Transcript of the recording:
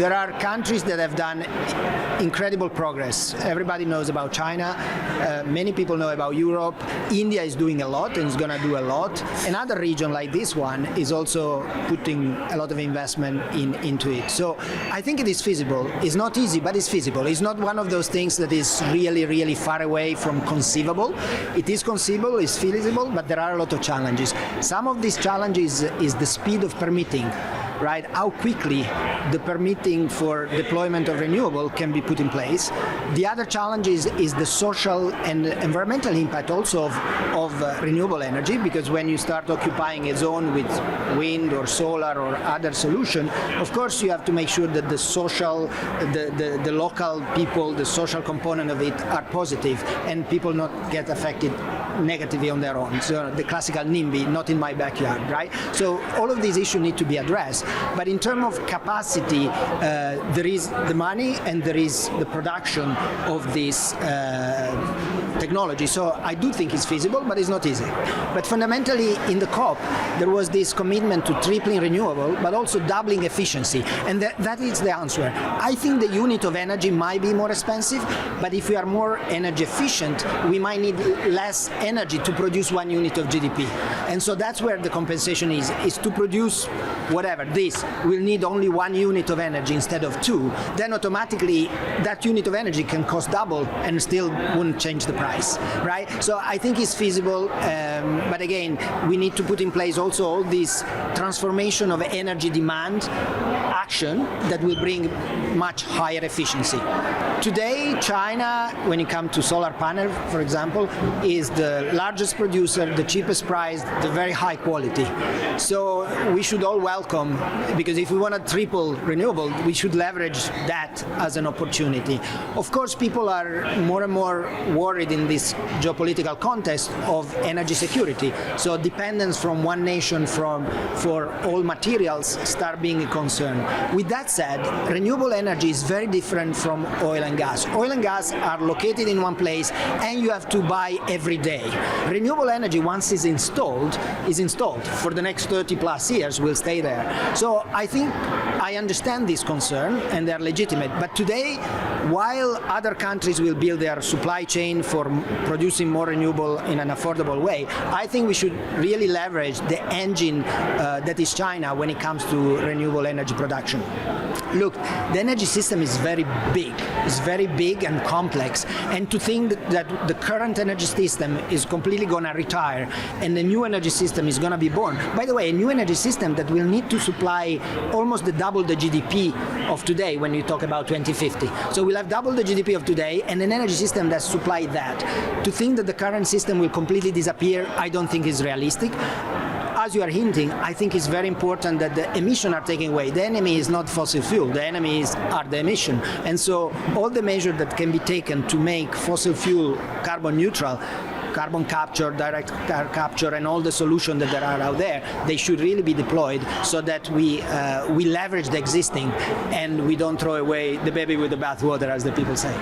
There are countries that have done incredible progress. Everybody knows about China. Many people know about Europe. India is doing a lot and is going to do a lot. Another region like this one is also putting a lot of investment into it. So I think it is feasible. It's not easy, but it's feasible. It's not one of those things that is really, really far away from conceivable. It is conceivable, it's feasible, but there are a lot of challenges. Some of these challenges is the speed of permitting. Right, how quickly the permitting for deployment of renewable can be put in place. The other challenge is the social and environmental impact also of renewable energy, because when you start occupying a zone with wind or solar or other solution, of course you have to make sure that the social, the local people, the social component of it are positive and people not get affected negatively on their own. So the classical NIMBY, not in my backyard, right? So all of these issues need to be addressed. But in terms of capacity, there is the money and there is the production of this technology. So I do think it's feasible, but it's not easy. But fundamentally, in the COP, there was this commitment to tripling renewable, but also doubling efficiency. And that is the answer. I think the unit of energy might be more expensive, but if we are more energy efficient, we might need less energy to produce 1 unit of GDP. And so that's where the compensation is to produce whatever, this will need only 1 unit of energy instead of 2, then automatically that unit of energy can cost double and still wouldn't change the price, right? So I think it's feasible, but again, we need to put in place also all this transformation of energy demand action that will bring much higher efficiency. Today, China, when it comes to solar panel, for example, is the largest producer, the cheapest price, the very high quality. So we should all welcome, because if we want to triple renewable, we should leverage that as an opportunity. Of course, people are more and more worried in this geopolitical context of energy security. So dependence from one nation for all materials start being a concern. With that said, renewable energy is very different from oil and gas. Oil and gas are located in one place and you have to buy every day. Renewable energy, once is installed for the next 30 plus years, will stay there. So I think I understand this concern and they're legitimate. But today, while other countries will build their supply chain for producing more renewable in an affordable way, I think we should really leverage the engine that is China when it comes to renewable energy production. Look, the energy system is very big. It's very big and complex. And to think that the current energy system is completely going to retire and the new energy system is going to be born. By the way, a new energy system that will need to supply almost double the GDP of today when you talk about 2050. So we'll have double the GDP of today and an energy system that supplies that. To think that the current system will completely disappear, I don't think is realistic. As you are hinting, I think it's very important that the emissions are taken away. The enemy is not fossil fuel. The enemy are the emission. And so all the measures that can be taken to make fossil fuel carbon neutral, carbon capture, direct capture, and all the solutions that there are out there, they should really be deployed so that we leverage the existing and we don't throw away the baby with the bathwater, as the people say.